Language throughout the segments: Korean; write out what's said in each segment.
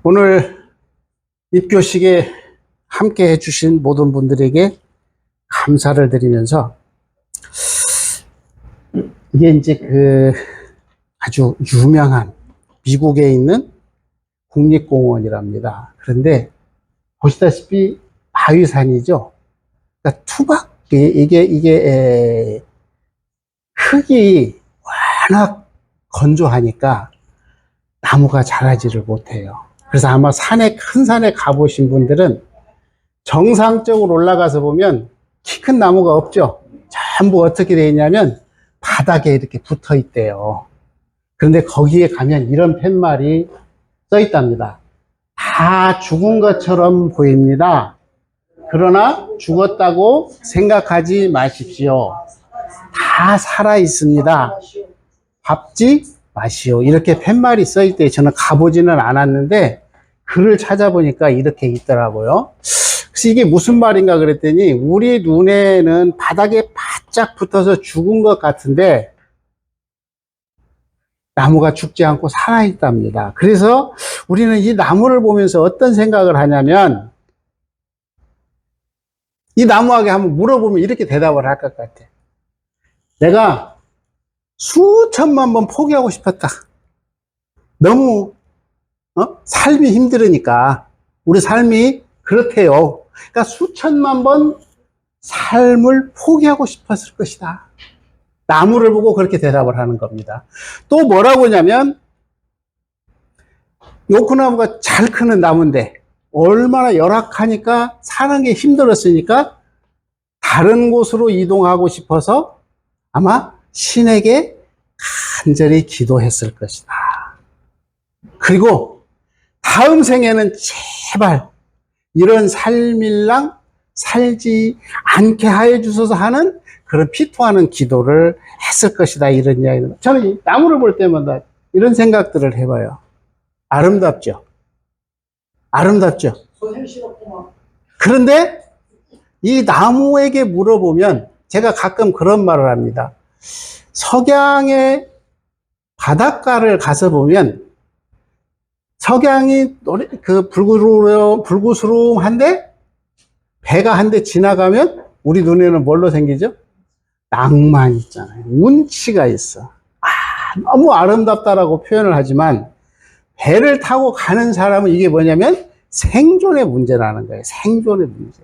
오늘 입교식에 함께 해주신 모든 분들에게 감사를 드리면서, 이게 이제 아주 유명한 미국에 있는 국립공원이랍니다. 그런데 보시다시피 바위산이죠. 그러니까 이게 흙이 워낙 건조하니까 나무가 자라지를 못해요. 그래서 아마 큰 산에 가보신 분들은 정상적으로 올라가서 보면 키 큰 나무가 없죠. 전부 어떻게 되어 있냐면 바닥에 이렇게 붙어 있대요. 그런데 거기에 가면 이런 팻말이 써 있답니다. 다 죽은 것처럼 보입니다. 그러나 죽었다고 생각하지 마십시오. 다 살아 있습니다. 밟지 마시오. 이렇게 팻말이 써 있대. 저는 가보지는 않았는데 글을 찾아보니까 이렇게 있더라고요. 그래서 이게 무슨 말인가 그랬더니, 우리 눈에는 바닥에 바짝 붙어서 죽은 것 같은데 나무가 죽지 않고 살아있답니다. 그래서 우리는 이 나무를 보면서 어떤 생각을 하냐면, 이 나무에게 한번 물어보면 이렇게 대답을 할 것 같아. 내가 수천만 번 포기하고 싶었다. 너무 삶이 힘들으니까. 우리 삶이 그렇대요. 그러니까 수천만 번 삶을 포기하고 싶었을 것이다. 나무를 보고 그렇게 대답을 하는 겁니다. 또 뭐라고 하냐면, 요코나무가 잘 크는 나무인데 얼마나 열악하니까 사는 게 힘들었으니까 다른 곳으로 이동하고 싶어서 아마 신에게 간절히 기도했을 것이다. 그리고 다음 생에는 제발 이런 삶일랑 살지 않게 하여 주소서 하는 그런 피토하는 기도를 했을 것이다. 이런 이야기입니다. 저는 이 나무를 볼 때마다 이런 생각들을 해봐요. 아름답죠? 아름답죠? 그런데 이 나무에게 물어보면 제가 가끔 그런 말을 합니다. 석양의 바닷가를 가서 보면 석양이 불구스름한데 배가 한 대 지나가면 우리 눈에는 뭘로 생기죠? 낭만 있잖아요. 운치가 있어. 너무 아름답다라고 표현을 하지만 배를 타고 가는 사람은 이게 뭐냐면 생존의 문제라는 거예요. 생존의 문제.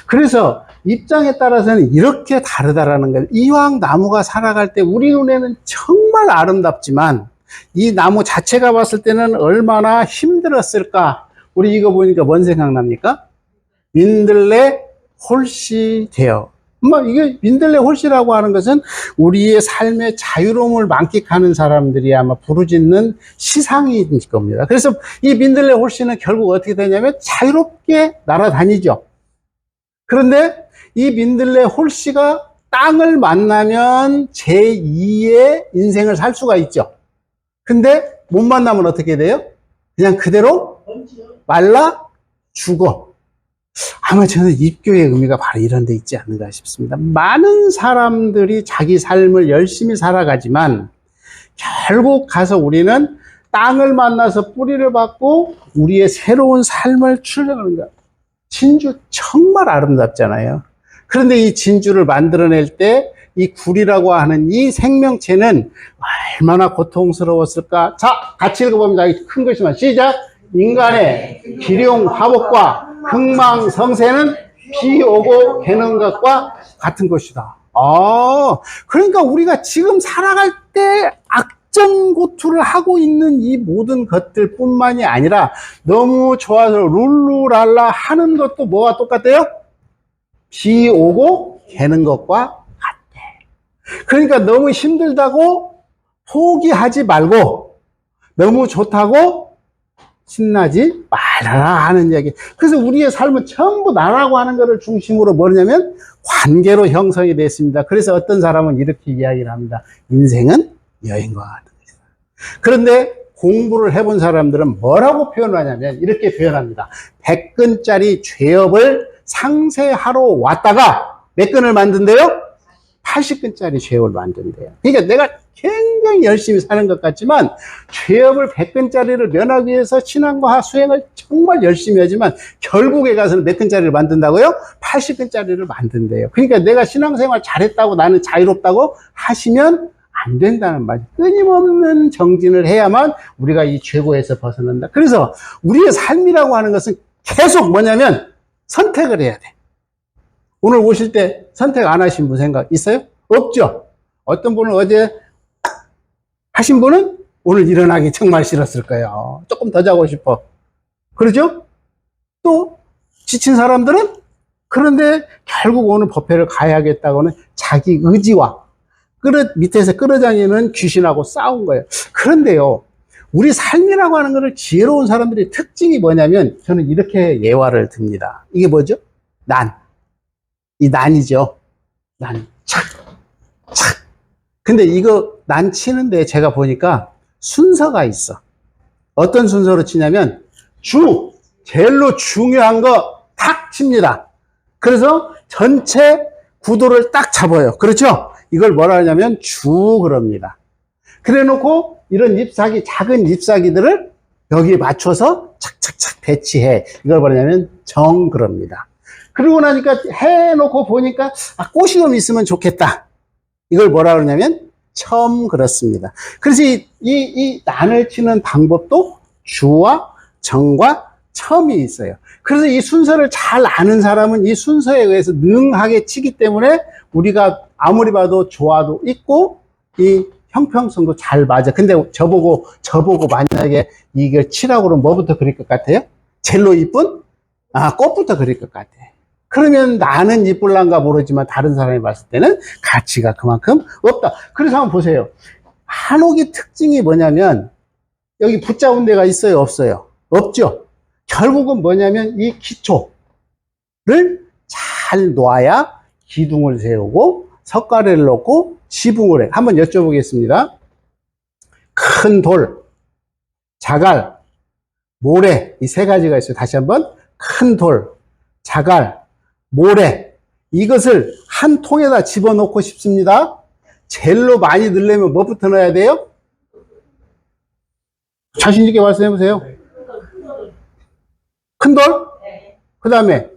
그래서 입장에 따라서는 이렇게 다르다라는 거예요. 이왕 나무가 살아갈 때 우리 눈에는 정말 아름답지만 이 나무 자체가 봤을 때는 얼마나 힘들었을까. 우리 이거 보니까 뭔 생각납니까? 민들레 홀씨 돼요. 이게 민들레 홀씨라고 하는 것은 우리의 삶의 자유로움을 만끽하는 사람들이 아마 부르짖는 시상일 겁니다. 그래서 이 민들레 홀씨는 결국 어떻게 되냐면 자유롭게 날아다니죠. 그런데 이 민들레 홀씨가 땅을 만나면 제2의 인생을 살 수가 있죠. 근데 못 만나면 어떻게 돼요? 그냥 그대로 말라 죽어. 아마 저는 입교의 의미가 바로 이런 데 있지 않는가 싶습니다. 많은 사람들이 자기 삶을 열심히 살아가지만 결국 가서 우리는 땅을 만나서 뿌리를 받고 우리의 새로운 삶을 출발하는 거예요. 진주 정말 아름답잖아요. 그런데 이 진주를 만들어낼 때 이 굴이라고 하는 이 생명체는 얼마나 고통스러웠을까? 자, 같이 읽어봅니다. 큰 글씨만 시작. 인간의 기륭 화복과 흥망성쇠는 비 오고 개는 것과 같은 것이다. 그러니까 우리가 지금 살아갈 때 악전고투를 하고 있는 이 모든 것들 뿐만이 아니라 너무 좋아서 룰루랄라 하는 것도 뭐와 똑같아요? 비 오고 개는 것과 같아. 그러니까 너무 힘들다고 포기하지 말고 너무 좋다고 신나지 말아라 하는 얘기. 그래서 우리의 삶은 전부 나라고 하는 것을 중심으로 뭐냐면 관계로 형성이 됐습니다. 그래서 어떤 사람은 이렇게 이야기를 합니다. 인생은 여행과 같은 것이다. 그런데 공부를 해본 사람들은 뭐라고 표현하냐면 이렇게 표현합니다. 100근짜리 죄업을 상세하러 왔다가 몇 근을 만든대요? 80근짜리 죄업을 만든대요. 그러니까 내가 굉장히 열심히 사는 것 같지만 죄업을 100근짜리를 면하기 위해서 신앙과 수행을 정말 열심히 하지만 결국에 가서는 몇 근짜리를 만든다고요? 80근짜리를 만든대요. 그러니까 내가 신앙생활 잘했다고 나는 자유롭다고 하시면 안 된다는 말. 끊임없는 정진을 해야만 우리가 이 죄고에서 벗어난다. 그래서 우리의 삶이라고 하는 것은 계속 뭐냐면 선택을 해야 돼. 오늘 오실 때 선택 안 하신 분 생각 있어요? 없죠? 어떤 분은 어제 하신 분은 오늘 일어나기 정말 싫었을 거예요. 조금 더 자고 싶어. 그러죠? 또 지친 사람들은 그런데 결국 오늘 법회를 가야겠다고는 자기 의지와 밑에서 끌어다니는 귀신하고 싸운 거예요. 그런데요, 우리 삶이라고 하는 것을 지혜로운 사람들의 특징이 뭐냐면 저는 이렇게 예화를 듭니다. 이게 뭐죠? 이 난이죠. 착. 근데 이거 난 치는데 제가 보니까 순서가 있어. 어떤 순서로 치냐면 제일로 중요한 거 탁 칩니다. 그래서 전체 구도를 딱 잡아요. 그렇죠? 이걸 뭐라 하냐면 그럽니다. 그래 놓고 이런 작은 잎사귀들을 여기에 맞춰서 착착착 배치해. 이걸 뭐냐면 그럽니다. 그러고 나니까 해놓고 보니까 꽃이 좀 있으면 좋겠다. 이걸 뭐라 그러냐면 그렇습니다. 그래서 이 난을 치는 방법도 주와 정과 첨이 있어요. 그래서 이 순서를 잘 아는 사람은 이 순서에 의해서 능하게 치기 때문에 우리가 아무리 봐도 조화도 있고 이 형평성도 잘 맞아. 근데 저보고 만약에 이걸 치라고 그러면 뭐부터 그릴 것 같아요? 젤로 이쁜? 꽃부터 그릴 것 같아. 그러면 나는 이쁠란가 모르지만 다른 사람이 봤을 때는 가치가 그만큼 없다. 그래서 한번 보세요. 한옥의 특징이 뭐냐면 여기 붙잡은 데가 있어요? 없어요? 없죠? 결국은 뭐냐면 이 기초를 잘 놓아야 기둥을 세우고 석가래를 놓고 지붕을 해. 한번 여쭤보겠습니다. 큰 돌, 자갈, 모래 이 세 가지가 있어요. 다시 한번 큰 돌, 자갈, 모래 이것을 한 통에다 집어넣고 싶습니다. 젤로 많이 넣으려면 뭐부터 넣어야 돼요? 자신 있게 말씀해 보세요. 큰 돌? 그 다음에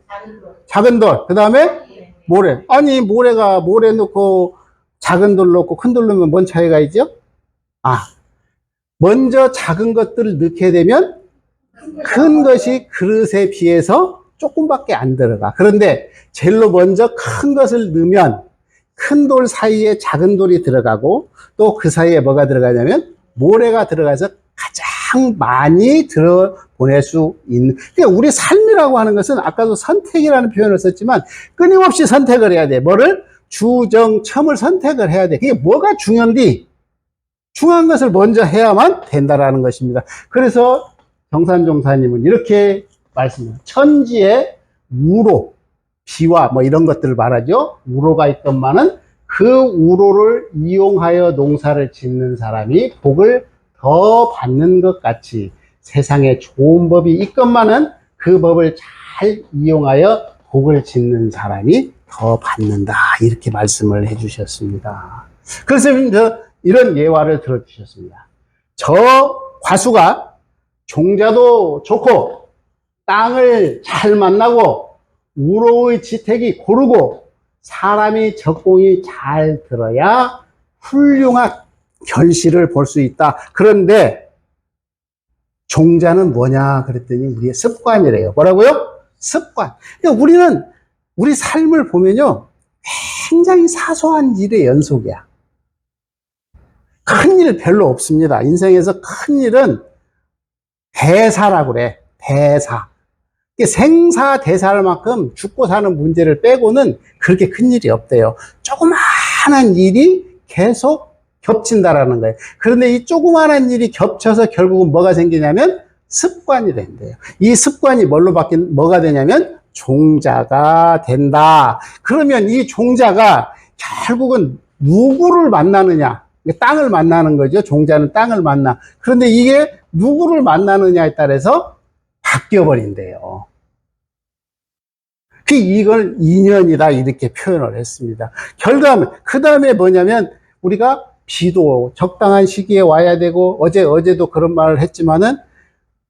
작은 돌. 그 다음에 모래. 아니 모래 넣고 작은 돌 넣고 큰 돌 넣으면 뭔 차이가 있죠? 먼저 작은 것들을 넣게 되면 큰 것이 그릇에 비해서 조금밖에 안 들어가. 그런데 젤로 먼저 큰 것을 넣으면 큰 돌 사이에 작은 돌이 들어가고 또 그 사이에 뭐가 들어가냐면 모래가 들어가서 가장 많이 들어보낼 수 있는. 그러니까 우리 삶이라고 하는 것은 아까도 선택이라는 표현을 썼지만 끊임없이 선택을 해야 돼. 뭐를? 주정첨을 선택을 해야 돼. 그게 뭐가 중요한지 중요한 것을 먼저 해야만 된다라는 것입니다. 그래서 정산종사님은 이렇게 말씀해요. 천지에 우로, 비와 뭐 이런 것들을 말하죠. 우로가 있건만은 그 우로를 이용하여 농사를 짓는 사람이 복을 더 받는 것 같이 세상에 좋은 법이 있건만은 그 법을 잘 이용하여 복을 짓는 사람이 더 받는다. 이렇게 말씀을 해주셨습니다. 그래서 이런 예화를 들어주셨습니다. 저 과수가 종자도 좋고 땅을 잘 만나고 우로의 지택이 고르고 사람이 적공이 잘 들어야 훌륭한 결실을 볼 수 있다. 그런데 종자는 뭐냐 그랬더니 우리의 습관이래요. 뭐라고요? 습관. 그러니까 우리는 우리 삶을 보면요 굉장히 사소한 일의 연속이야. 큰일 별로 없습니다. 인생에서 큰일은 대사라고 그래. 대사. 생사대사만큼 죽고 사는 문제를 빼고는 그렇게 큰일이 없대요. 조그마한 일이 계속 겹친다라는 거예요. 그런데 이 조그마한 일이 겹쳐서 결국은 뭐가 생기냐면 습관이 된대요. 이 습관이 뭐가 되냐면 종자가 된다. 그러면 이 종자가 결국은 누구를 만나느냐? 땅을 만나는 거죠. 종자는 땅을 만나. 그런데 이게 누구를 만나느냐에 따라서 바뀌어 버린대요. 이걸 인연이다 이렇게 표현을 했습니다. 결과는 그 다음에 뭐냐면 우리가 비도 적당한 시기에 와야 되고 어제도 그런 말을 했지만은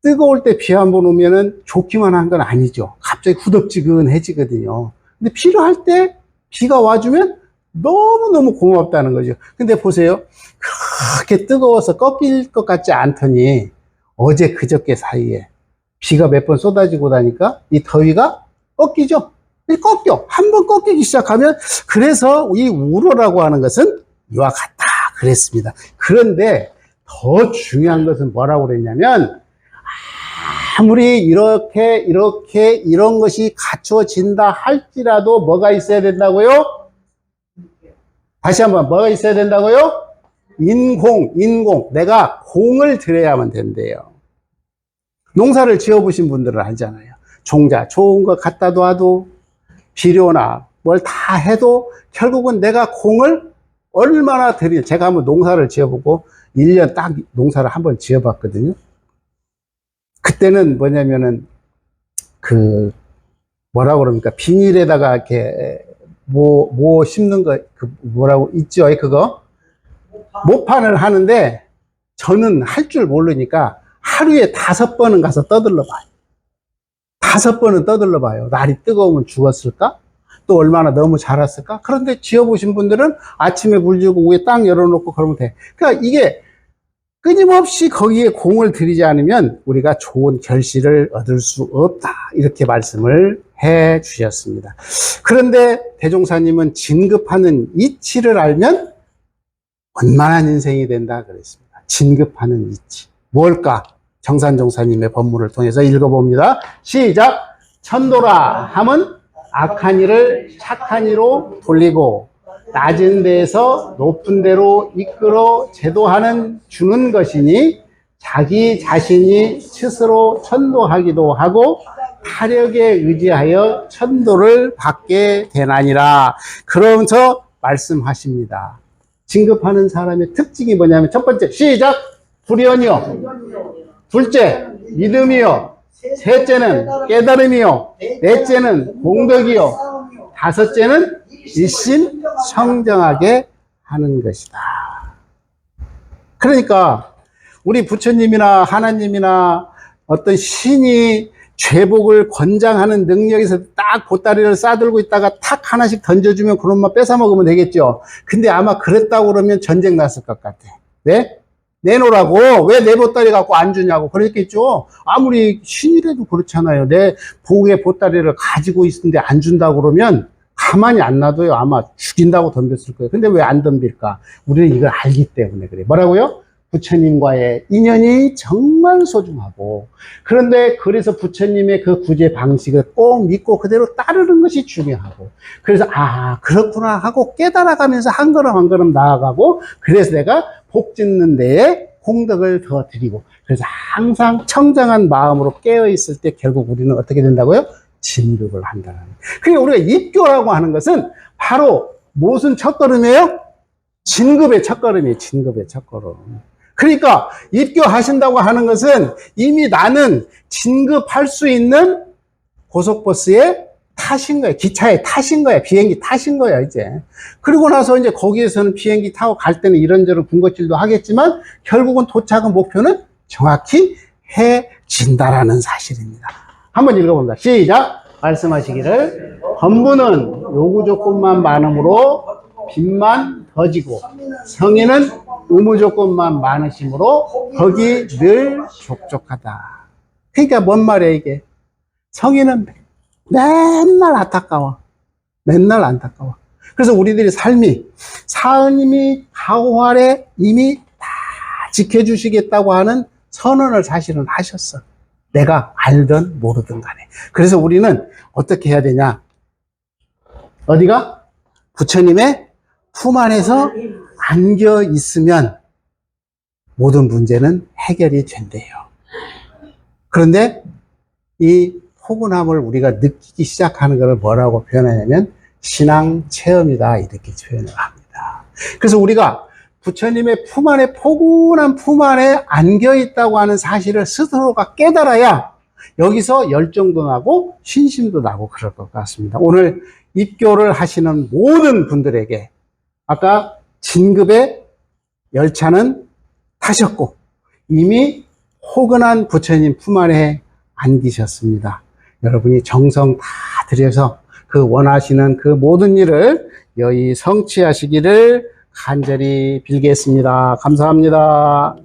뜨거울 때 비 한 번 오면은 좋기만 한 건 아니죠. 갑자기 후덥지근해지거든요. 근데 필요할 때 비가 와주면 너무너무 고맙다는 거죠. 근데 보세요. 그렇게 뜨거워서 꺾일 것 같지 않더니 어제 그저께 사이에 비가 몇 번 쏟아지고 나니까 이 더위가 꺾이죠. 꺾여. 한 번 꺾이기 시작하면 그래서 이 우로라고 하는 것은 이와 같다 그랬습니다. 그런데 더 중요한 것은 뭐라고 그랬냐면 아무리 이런 것이 갖춰진다 할지라도 뭐가 있어야 된다고요? 다시 한번 뭐가 있어야 된다고요? 인공. 내가 공을 들여야만 된대요. 농사를 지어보신 분들은 알잖아요. 종자 좋은 거 갖다 놔도 비료나 뭘 다 해도 결국은 내가 공을 얼마나 제가 한번 농사를 지어보고 1년 딱 농사를 한번 지어봤거든요. 그때는 뭐냐면은 뭐라고 그럽니까? 비닐에다가 이렇게 뭐 심는 거 뭐라고 있죠? 그거 모판을 하는데 저는 할 줄 모르니까 하루에 5번은 가서 떠들러 봐요. 5번은 떠들러 봐요. 날이 뜨거우면 죽었을까? 또 얼마나 너무 자랐을까? 그런데 지어보신 분들은 아침에 물 주고 위에 땅 열어놓고 그러면 돼. 그러니까 이게 끊임없이 거기에 공을 들이지 않으면 우리가 좋은 결실을 얻을 수 없다. 이렇게 말씀을 해 주셨습니다. 그런데 대종사님은 진급하는 이치를 알면 원만한 인생이 된다 그랬습니다. 진급하는 이치. 뭘까? 정산종사님의 법문을 통해서 읽어봅니다. 시작! 천도라 함은 악한 일을 착한 이로 돌리고 낮은 데에서 높은 데로 이끌어 주는 것이니 자기 자신이 스스로 천도하기도 하고 타력에 의지하여 천도를 받게 되나니라. 그러면서 말씀하십니다. 진급하는 사람의 특징이 뭐냐면 첫 번째 시작! 불연이요. 둘째 믿음이요. 셋째는 깨달음이요. 넷째는 공덕이요. 다섯째는 일심성정하게 하는 것이다. 그러니까 우리 부처님이나 하나님이나 어떤 신이 죄복을 권장하는 능력에서 딱 보따리를 싸들고 있다가 탁 하나씩 던져주면 그놈만 뺏어 먹으면 되겠죠. 근데 아마 그랬다고 그러면 전쟁 났을 것 같아. 네? 내놓으라고 왜 내 보따리 갖고 안 주냐고 그랬겠죠. 아무리 신이라도 그렇잖아요. 내 복의 보따리를 가지고 있는데 안 준다고 그러면 가만히 안 놔둬요. 아마 죽인다고 덤볐을 거예요. 근데 왜 안 덤빌까? 우리는 이걸 알기 때문에 그래. 뭐라고요? 부처님과의 인연이 정말 소중하고, 그런데 그래서 부처님의 그 구제 방식을 꼭 믿고 그대로 따르는 것이 중요하고, 그래서 그렇구나 하고 깨달아가면서 한 걸음 한 걸음 나아가고, 그래서 내가 복 짓는 데에 공덕을 더 드리고, 그래서 항상 청정한 마음으로 깨어 있을 때 결국 우리는 어떻게 된다고요? 진급을 한다는. 그러니까 우리가 입교라고 하는 것은 바로 무슨 첫걸음이에요? 진급의 첫걸음이에요. 진급의 첫걸음. 그러니까 입교하신다고 하는 것은 이미 나는 진급할 수 있는 고속버스에 타신 거예요. 기차에 타신 거예요. 비행기 타신 거예요, 이제. 그리고 나서 이제 거기에서는 비행기 타고 갈 때는 이런저런 군것질도 하겠지만 결국은 도착은 목표는 정확히 해진다라는 사실입니다. 한번 읽어봅니다. 시작! 말씀하시기를 건부는 요구 조건만 많음으로 빚만 더지고 성인은 의무 조건만 많으심으로 거기 늘 족족하다. 그러니까 뭔 말이야 이게? 성인은 맨날 안타까워. 맨날 안타까워. 그래서 우리들의 삶이 사은님이 가호활에 이미 다 지켜주시겠다고 하는 선언을 사실은 하셨어. 내가 알든 모르든 간에. 그래서 우리는 어떻게 해야 되냐? 어디가? 부처님의 품 안에서 안겨 있으면 모든 문제는 해결이 된대요. 그런데 이 포근함을 우리가 느끼기 시작하는 것을 뭐라고 표현하냐면 신앙 체험이다 이렇게 표현을 합니다. 그래서 우리가 부처님의 품 안에 포근한 품 안에 안겨 있다고 하는 사실을 스스로가 깨달아야 여기서 열정도 나고 신심도 나고 그럴 것 같습니다. 오늘 입교를 하시는 모든 분들에게 아까 진급의 열차는 타셨고 이미 호근한 부처님 품 안에 안기셨습니다. 여러분이 정성 다 들여서 그 원하시는 그 모든 일을 여의 성취하시기를 간절히 빌겠습니다. 감사합니다.